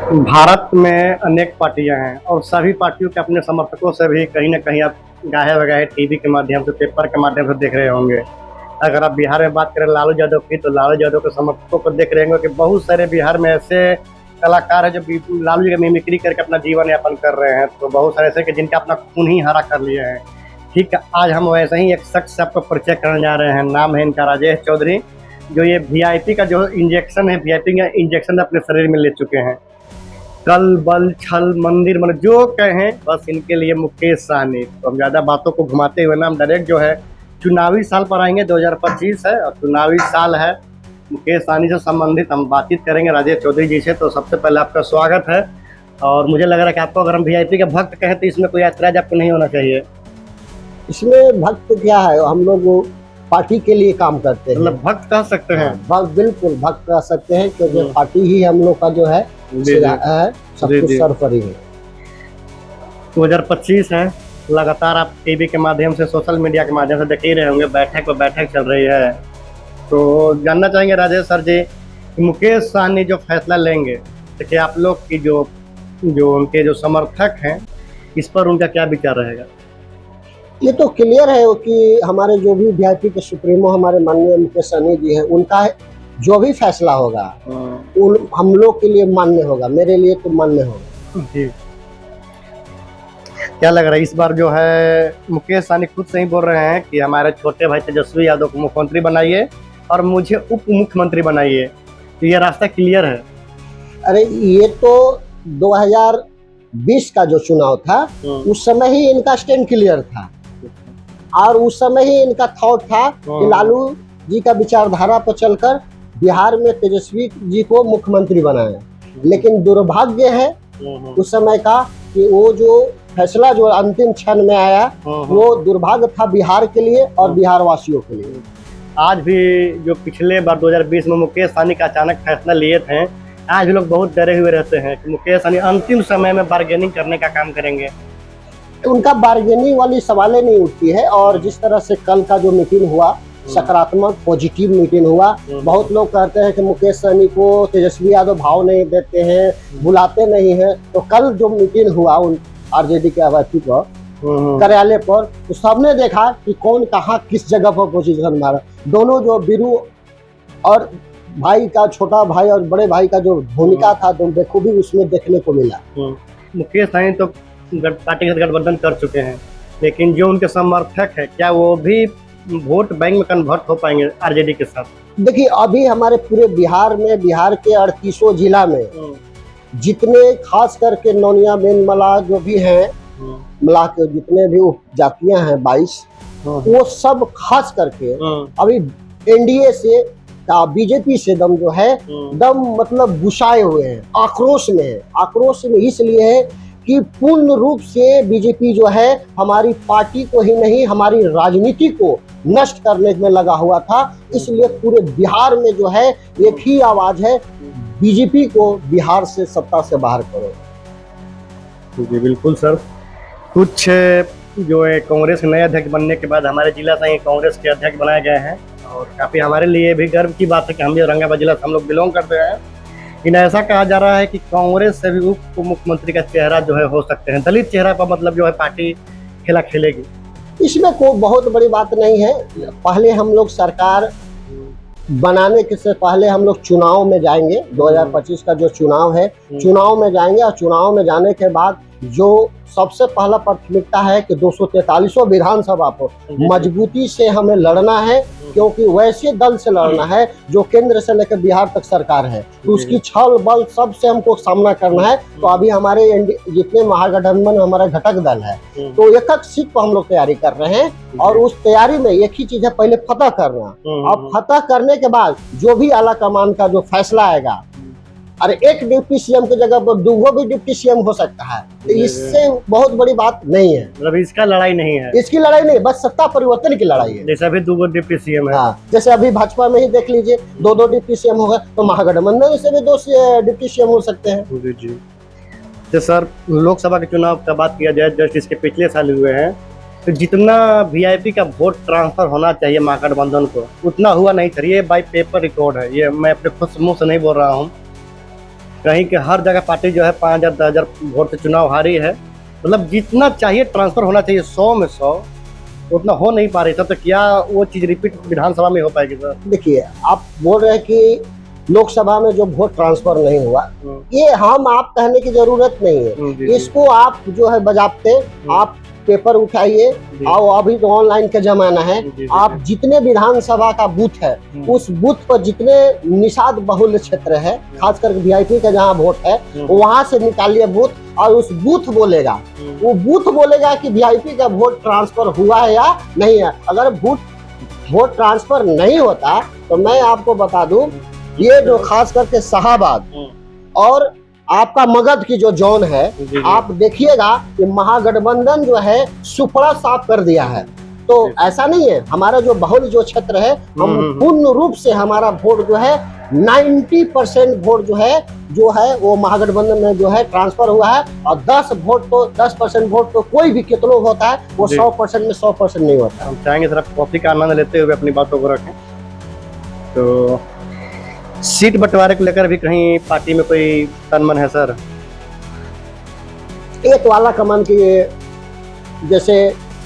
भारत में अनेक पार्टियां हैं और सभी पार्टियों के अपने समर्थकों से भी कहीं ना कहीं आप गाहे बगाहे टीवी के माध्यम से, पेपर के माध्यम से देख रहे होंगे। अगर आप बिहार में बात करें लालू यादव की, तो लालू यादव के समर्थकों को देख रहे होंगे कि बहुत सारे बिहार में ऐसे कलाकार हैं जो लालू जी का मिमिक्री करके अपना जीवन यापन कर रहे हैं। तो बहुत सारे ऐसे कि जिनका अपना खून ही हरा कर लिया है। ठीक है, आज हम वैसे ही एक शख्स से आपको परिचय करने जा रहे हैं। नाम है इनका राजेश चौधरी, जो ये वीआईपी का जो इंजेक्शन है, वीआईपी का इंजेक्शन अपने शरीर में ले चुके हैं। कल बल छल मंदिर मतलब जो कहें, बस इनके लिए मुकेश सहनी। तो हम ज़्यादा बातों को घुमाते हुए ना हम डायरेक्ट जो है चुनावी साल पर आएंगे। 2025 है और चुनावी साल है। मुकेश सहनी से संबंधित हम बातचीत करेंगे राजेश चौधरी जी से। तो सबसे पहले आपका स्वागत है। और मुझे लग रहा है कि आपको अगर हम वीआईपी के भक्त कहें तो इसमें कोई ऐतराज आपको नहीं होना चाहिए। इसमें भक्त क्या है, हम लोग पार्टी के लिए काम करते हैं। मतलब भक्त कह सकते हैं। भक्त, बिल्कुल भक्त कह सकते हैं, क्योंकि पार्टी ही हम लोग का जो है सब कुछ सरफरी है। 2025 है, लगातार आप टीवी के माध्यम से, सोशल मीडिया के माध्यम से देख ही रहे होंगे, बैठक पर बैठक चल रही है। तो जानना चाहेंगे राजेश सर जी कि मुकेश सहनी जो फैसला लेंगे, तो क्या आप लोग की जो उनके जो समर्थक हैं, इस पर उनका क्या विचार रहेगा? ये तो क्लियर है कि हमारे जो भी वीआईपी के सुप्रीमो हमारे माननीय मुकेश सहनी जी हैं, उनका जो भी फैसला होगा हम लोग के लिए मान्य होगा। मेरे लिए तो मान्य होगा जी। क्या लग रहा है इस बार जो है मुकेश सहनी खुद से ही बोल रहे हैं कि हमारे छोटे भाई तेजस्वी यादव को मुख्यमंत्री बनाइए और मुझे उप मुख्यमंत्री बनाइए, तो ये रास्ता क्लियर है? अरे ये तो 2020 का जो चुनाव था उस समय ही इनका स्टैंड क्लियर था, और उस समय ही इनका थॉट था कि लालू जी का विचारधारा पर चलकर बिहार में तेजस्वी जी को मुख्यमंत्री बनाया। लेकिन दुर्भाग्य है उस समय का कि वो जो फैसला जो अंतिम क्षण में आया वो दुर्भाग्य था बिहार के लिए और बिहार वासियों के लिए। आज भी जो पिछले बार 2020 में मुकेश सहनी का अचानक फैसला लिए थे, आज भी लोग बहुत डरे हुए रहते हैं कि मुकेश सहनी अंतिम समय में बार्गेनिंग करने का काम करेंगे। उनका बार्गेनिंग वाली सवालें नहीं उठती है। और जिस तरह से कल का जो मीटिंग हुआ, सकारात्मक पॉजिटिव मीटिंग हुआ। बहुत लोग कहते हैं कि मुकेश सहनी को तेजस्वी यादव भाव नहीं देते हैं, बुलाते नहीं हैं। तो कल जो मीटिंग हुआ उन आरजेडी के अभ्यर्थी पर कार्यालय पर, तो सबने देखा कि कौन कहाँ किस जगह पर पोजीशन मारा। दोनों जो बीरू और भाई का, छोटा भाई और बड़े भाई का जो भूमिका था, तो बेखूबी उसमें देखने को मिला। मुकेश सहनी तो पार्टी के साथ गठबंधन कर चुके हैं, लेकिन जो उनके समर्थक है, क्या वो भी वोट बैंक में कन्वर्ट हो पाएंगे आरजेडी के साथ? देखिए, अभी हमारे पूरे बिहार में, बिहार के 38 जिला में जितने खास करके नौनिया बेनमला जो भी हैं, मला के जितने भी उपजातियां हैं 22, वो सब खास करके अभी एनडीए से, बीजेपी से दम जो है दम मतलब गुस्साए हुए हैं, आक्रोश में है। आक्रोश में इसलिए है कि पूर्ण रूप से बीजेपी जो है हमारी पार्टी को ही नहीं, हमारी राजनीति को नष्ट करने में लगा हुआ था। इसलिए पूरे बिहार में जो है एक ही आवाज है, बीजेपी को बिहार से, सत्ता से बाहर करो। जी बिल्कुल सर। कुछ जो है कांग्रेस के नए अध्यक्ष बनने के बाद हमारे जिला से ही कांग्रेस के अध्यक्ष बनाए गए हैं, और काफ़ी हमारे लिए भी गर्व की बात है कि हम भी औरंगाबाद जिला से हम लोग बिलोंग करते हैं। लेकिन ऐसा कहा जा रहा है कि कांग्रेस से भी उप मुख्यमंत्री का चेहरा जो है हो सकते हैं, दलित चेहरा पर मतलब जो है पार्टी खेला खेलेगी। इसमें कोई बहुत बड़ी बात नहीं है। पहले हम लोग सरकार बनाने के से पहले हम लोग चुनाव में जाएंगे। 2025 का जो चुनाव है, चुनाव में जाएंगे, और चुनाव में जाने के बाद जो सबसे पहला प्राथमिकता है कि 243 विधानसभा पर मजबूती से हमें लड़ना है, क्योंकि वैसे दल से लड़ना है जो केंद्र से लेकर बिहार तक सरकार है। तो उसकी छल बल सब से हमको सामना करना है। तो अभी हमारे जितने महागठबंधन हमारा घटक दल है, तो एक एक सीट पर हम लोग तैयारी कर रहे हैं, और उस तैयारी में एक ही चीज है, पहले फतह करना। और फतह करने के बाद जो भी आला कमान का जो फैसला आएगा, अरे एक डिप्टी सीएम की जगह पर दूगो भी डिप्टी सीएम हो सकता है, तो इससे बहुत बड़ी बात नहीं है। मतलब इसका लड़ाई नहीं है, इसकी लड़ाई नहीं, बस सत्ता परिवर्तन की लड़ाई है। जैसे अभी 2 डिप्टी सीएम है। हाँ, जैसे अभी भाजपा में ही देख लीजिए, 2 डिप्टी सीएम होगा, तो महागठबंधन से भी 2 डिप्टी सीएम हो सकते हैं। जी। तो सर, लोकसभा के चुनाव का बात किया जाए, जस्ट इसके पिछले साल हुए हैं, तो जितना वीआईपी का वोट ट्रांसफर होना चाहिए महागठबंधन को, उतना हुआ नहीं सर। ये बाई पेपर रिकॉर्ड है, ये मैं अपने खुद मुंह से नहीं बोल रहा हूँ। कहीं के हर जगह पार्टी जो है 5,000 10,000 वोट से चुनाव हारी है। मतलब जितना चाहिए ट्रांसफर होना चाहिए 100 में 100 उतना हो नहीं पा रही था, तो क्या वो चीज़ रिपीट विधानसभा में हो पाएगी सर? देखिए, आप बोल रहे हैं कि लोकसभा में जो वोट ट्रांसफर नहीं हुआ, ये हम आप कहने की जरूरत नहीं है। जी। इसको आप जो है बजाते आप पेपर उठाइए, और अभी तो ऑनलाइन का जमाना है। जी। आप जितने विधानसभा का बूथ है उस बूथ पर जितने निषाद बहुल क्षेत्र है, खास करके वीआईपी का जहाँ वोट है वहां से निकालिए बूथ, और उस बूथ बोलेगा, वो बूथ बोलेगा कि वीआईपी का वोट ट्रांसफर हुआ है या नहीं है। अगर वोट ट्रांसफर नहीं होता तो मैं आपको बता दूं, ये जो खास करके शाहाबाद और आपका मगध की जो जोन है, आप देखिएगा कि महागठबंधन जो है सुपड़ा साफ कर दिया है। तो ऐसा नहीं है, हमारा जो बहुल जो क्षेत्र है, हम पूर्ण रूप से हमारा वोट जो है 90% वोट जो है वो महागठबंधन में जो है ट्रांसफर हुआ है, और 10% वोट तो कोई भी कितनों होता है वो 100% में 100% नहीं होता। हम चाहेंगे सर आप कॉफी का आनंद लेते हुए अपनी बातों को रखें। तो सीट बंटवारे को लेकर भी कहीं पार्टी में कोई तनमन है सर? एक वाला कमान की जैसे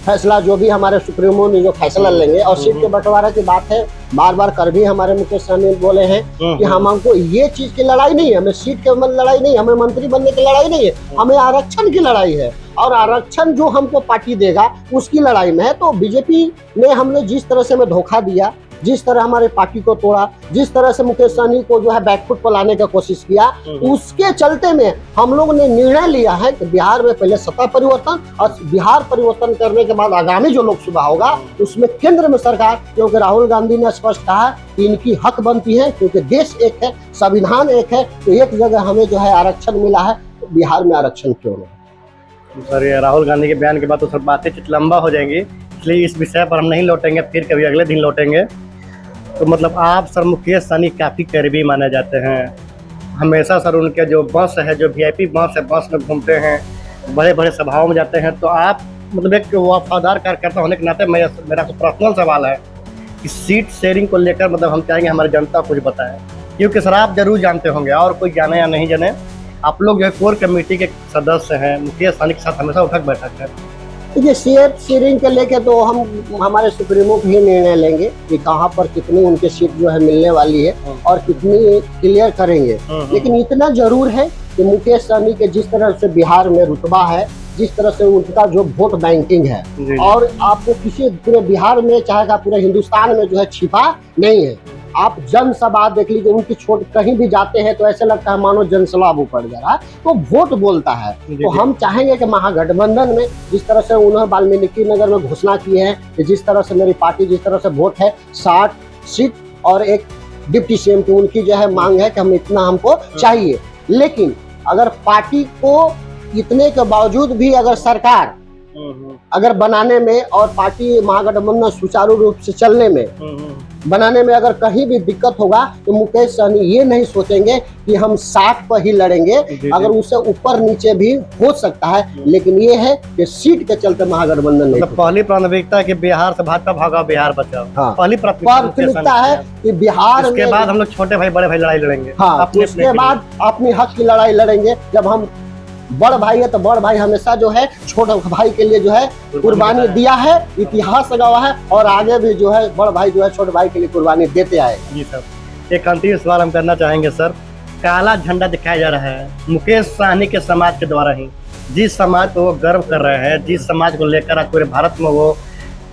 फैसला जो भी हमारे सुप्रीमो ने जो फैसला लेंगे, और सीट के बंटवारे की बात है, बार बार कर भी हमारे मुकेश सहनी बोले हैं कि हमको ये चीज की लड़ाई नहीं है, हमें सीट के लड़ाई नहीं, हमें मंत्री बनने की लड़ाई नहीं है, हमें आरक्षण की लड़ाई है, और आरक्षण जो हमको पार्टी देगा उसकी लड़ाई में है। तो बीजेपी ने हमने जिस तरह से हमें धोखा दिया, जिस तरह हमारे पार्टी को तोड़ा, जिस तरह से मुकेश सहनी को जो है बैकफुट पर लाने का कोशिश किया, उसके चलते में हम लोग ने निर्णय लिया है कि बिहार में पहले सत्ता परिवर्तन, और बिहार परिवर्तन करने के बाद आगामी जो लोकसभा होगा उसमें केंद्र में सरकार, क्योंकि राहुल गांधी ने स्पष्ट कहा कि इनकी हक बनती है, क्योंकि देश एक है, संविधान एक है, तो एक जगह हमें जो है आरक्षण मिला है, तो बिहार में आरक्षण क्यों नहीं? सर ये राहुल गांधी के बयान के बाद तो सर बातें लंबा हो जाएंगी, इसलिए इस विषय पर हम नहीं लौटेंगे, फिर कभी अगले दिन लौटेंगे। तो मतलब आप सर मुकेश सहनी काफ़ी करीबी माने जाते हैं, हमेशा सर उनके जो बस है, जो वीआईपी बस है, बस में घूमते हैं, बड़े बड़े सभाओं में जाते हैं। तो आप मतलब एक वफादार कार्यकर्ता होने के नाते मेरा तो पर्सनल सवाल है कि सीट शेयरिंग को लेकर मतलब हम चाहेंगे हमारी जनता कुछ बताए, क्योंकि सर आप जरूर जानते होंगे, और कोई जाने या नहीं जाने, आप लोग जो है कोर कमेटी के सदस्य हैं, मुकेश सहनी के साथ हमेशा उठक बैठक है। ये सीट शेयरिंग के लेके तो हम हमारे सुप्रीमो ही निर्णय लेंगे कि कहाँ पर कितनी उनके सीट जो है मिलने वाली है और कितनी क्लियर करेंगे। लेकिन इतना जरूर है कि मुकेश सहनी के जिस तरह से बिहार में रुतबा है, जिस तरह से उनका जो वोट बैंकिंग है, और आपको किसी पूरे बिहार में चाहे पूरे हिंदुस्तान में जो है छिपा नहीं है। आप जनसभा देख लीजिए, उनकी छोट कहीं भी जाते हैं तो ऐसे लगता है मानो जनसभा ऊपर जा रहा है, तो वोट बोलता है। तो हम चाहेंगे कि महागठबंधन में जिस तरह से उन्होंने वाल्मीकि नगर में घोषणा की है कि जिस तरह से मेरी पार्टी जिस तरह से वोट है 60 सीट और एक डिप्टी सीएम की उनकी जो है मांग है कि हम इतना हमको चाहिए। लेकिन अगर पार्टी को इतने के बावजूद भी अगर सरकार अगर बनाने में और पार्टी महागठबंधन सुचारू रूप से चलने में बनाने में अगर कहीं भी दिक्कत होगा तो मुकेश सहनी ये नहीं सोचेंगे कि हम 60 पर ही लड़ेंगे, अगर उससे ऊपर नीचे भी हो सकता है। लेकिन ये है कि सीट के चलते महागठबंधन नहीं। पहली प्राथमिकता है कि बिहार से भाजपा भागा, बिहार बचाओ। हाँ, पहली प्राथमिकता है कि बिहार उसके बाद हम लोग छोटे भाई बड़े भाई लड़ाई लड़ेंगे। हाँ, उसके बाद अपनी हक की लड़ाई लड़ेंगे। जब हम बड़ भाई है तो बड़ भाई हमेशा जो है छोटे भाई के लिए जो है कुर्बानी दिया है, इतिहास गवाह है, और आगे भी जो है बड़ भाई जो है छोटे भाई के लिए कुर्बानी देते आएगा। जी सर, एक अंतिम सवाल हम करना चाहेंगे सर। काला झंडा दिखाया जा रहा है मुकेश सहनी के समाज के द्वारा ही, जिस समाज को वो गर्व कर रहे हैं, जिस समाज को लेकर आज पूरे भारत में वो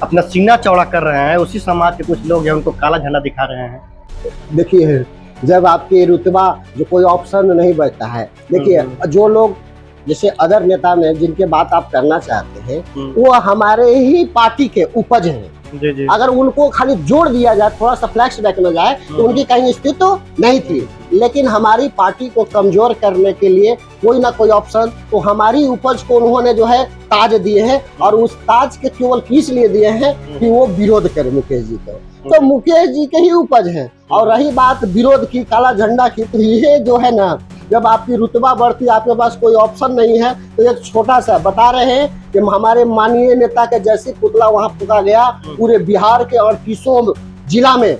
अपना सीना चौड़ा कर रहे हैं, उसी समाज के कुछ लोग हैं उनको काला झंडा दिखा रहे हैं। देखिए, जब आपकी रुतबा जो कोई ऑप्शन नहीं बचता है, देखिए जो लोग जैसे अदर नेता में जिनके बात आप करना चाहते हैं वो हमारे ही पार्टी के उपज हैं। जी। अगर उनको खाली जोड़ दिया जाए, थोड़ा सा फ्लैशबैक में जाए तो उनकी कहीं स्थिति तो नहीं थी। लेकिन हमारी पार्टी को कमजोर करने के लिए कोई ना कोई ऑप्शन, तो हमारी उपज को उन्होंने जो है ताज दिए हैं, और उस ताज के केवल किस लिए दिए हैं कि वो विरोध करे मुकेश जी को। तो मुकेश जी के ही उपज है। और रही बात विरोध की, काला झंडा की, तो ये जो है ना, जब आपकी रुतबा बढ़ती है, आपके पास कोई ऑप्शन नहीं है, तो एक छोटा सा बता रहे हैं कि हमारे माननीय नेता के जैसे पुतला वहां फूका गया, पूरे बिहार के 38 जिला में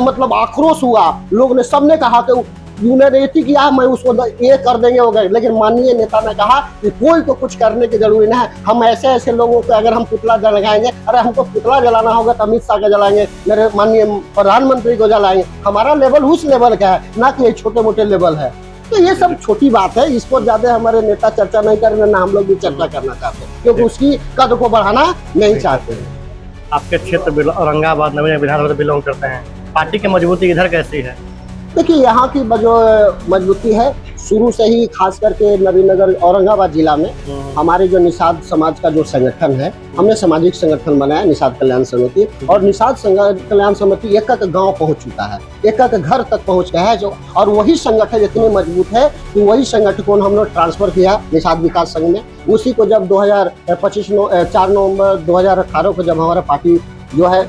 मतलब आक्रोश हुआ। लोग ने सबने कहा कि यूनियन ये थी कि मैं उसको ये कर देंगे हो गए, लेकिन माननीय नेता ने कहा कि कोई को कुछ करने की जरूरी नहीं है। हम ऐसे ऐसे लोगों को अगर हम पुतला जलाएंगे, अरे हमको पुतला जलाना होगा तो अमित शाह का जलाएंगे, मेरे माननीय प्रधानमंत्री को जलाएंगे। हमारा लेवल उस लेवल का है, ना कि छोटे मोटे लेवल है। तो ये सब छोटी बात है, इस पर ज्यादा हमारे नेता चर्चा नहीं कर रहे, ना हम लोग भी चर्चा करना चाहते हैं, क्योंकि उसकी कद को बढ़ाना नहीं चाहते हैं। आपके क्षेत्र औरंगाबाद नवीन विधानसभा से बिलोंग करते हैं, पार्टी की मजबूती इधर कैसी है? देखिए, यहाँ की जो मजबूती है शुरू से ही, खास करके नवीनगर औरंगाबाद जिला में हमारे जो निषाद समाज का जो संगठन है, हमने सामाजिक संगठन बनाया निषाद कल्याण समिति, और निषाद कल्याण समिति एक एक गांव पहुंच चुका है, एक एक घर तक पहुंच गया है जो, और वही संगठन इतनी मजबूत है कि वही संगठन को हम लोग ट्रांसफर किया निषाद विकास संघ में। उसी को जब 4 नवंबर 2018 को जब हमारा पार्टी जो है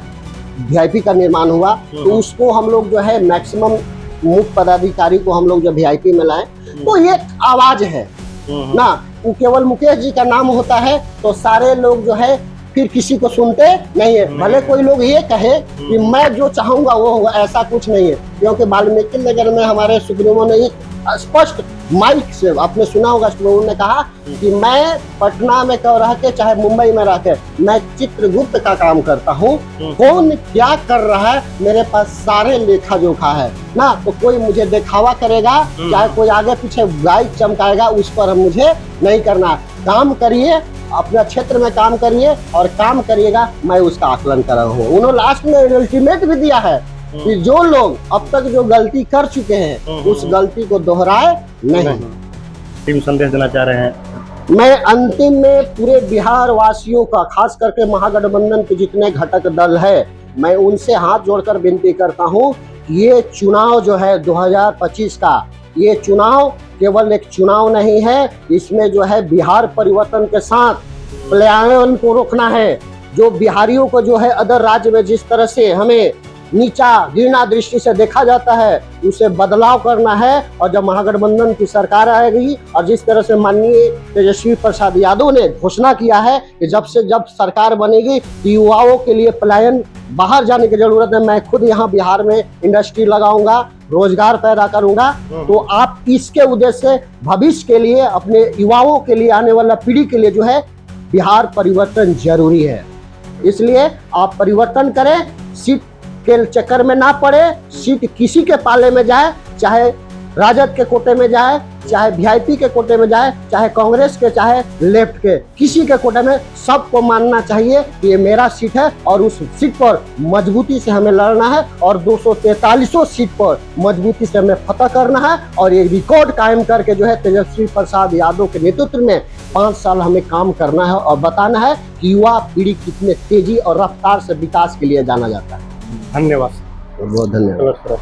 VIP का निर्माण हुआ, तो उसको हम लोग जो है मैक्सिमम मुख्य पदाधिकारी को हम लोग जब VIP में लाए, तो ये आवाज है ना, वो केवल मुकेश जी का नाम होता है तो सारे लोग जो है फिर किसी को सुनते नहीं है। भले कोई लोग ये कहे कि मैं जो चाहूंगा वो होगा, ऐसा कुछ नहीं है, क्योंकि वाल्मीकि नगर में हमारे सुप्रीमो ने स्पष्ट माइक से, आपने सुना होगा, उन्होंने कहा कि मैं पटना में क्यों रह के, चाहे मुंबई में रह के, मैं चित्रगुप्त का काम करता हूँ, कौन क्या कर रहा है मेरे पास सारे लेखा जोखा है ना। तो कोई मुझे दिखावा करेगा, चाहे कोई आगे पीछे गाइड चमकाएगा, उस पर मुझे नहीं करना। काम करिए, अपने क्षेत्र में काम करिए, और काम करिएगा, मैं उसका आकलन कर रहा हूँ। उन्होंने लास्ट में अल्टीमेट भी दिया है कि जो लोग अब तक जो गलती कर चुके हैं उस गलती को दोहराए नहीं। टीम संदेश देना चाह रहे हैं? मैं अंतिम में पूरे बिहार वासियों का, खास करके महागठबंधन के जितने घटक दल है, मैं उनसे हाथ जोड़कर विनती करता हूं, ये चुनाव जो है 2025 का, ये चुनाव केवल एक चुनाव नहीं है, इसमें जो है बिहार परिवर्तन के साथ पलायन को रोकना है। जो बिहारियों को जो है अदर राज्य में जिस तरह से हमें नीचा घृणा दृष्टि से देखा जाता है, उसे बदलाव करना है। और जब महागठबंधन की सरकार आएगी, और जिस तरह से माननीय तेजस्वी प्रसाद यादव ने घोषणा किया है कि जब सरकार बनेगी तो युवाओं के लिए पलायन, बाहर जाने की जरूरत है, मैं खुद यहाँ बिहार में इंडस्ट्री लगाऊंगा, रोजगार पैदा करूंगा, तो आप इसके उद्देश्य से भविष्य के लिए, अपने युवाओं के लिए, आने वाला पीढ़ी के लिए जो है बिहार परिवर्तन जरूरी है। इसलिए आप परिवर्तन करें, सीट के चक्कर में ना पड़े, सीट किसी के पाले में जाए, चाहे राजद के कोटे में जाए, चाहे VIP के कोटे में जाए, चाहे कांग्रेस के, चाहे लेफ्ट के, किसी के कोटे में, सबको मानना चाहिए कि ये मेरा सीट है, और उस सीट पर मजबूती से हमें लड़ना है, और 243 सीट पर मजबूती से हमें फतह करना है, और ये रिकॉर्ड कायम करके जो है तेजस्वी प्रसाद यादव के नेतृत्व में 5 साल हमें काम करना है, और बताना है कि युवा पीढ़ी कितने तेजी और रफ्तार से विकास के लिए जाना जाता है। धन्यवाद। बहुत धन्यवाद।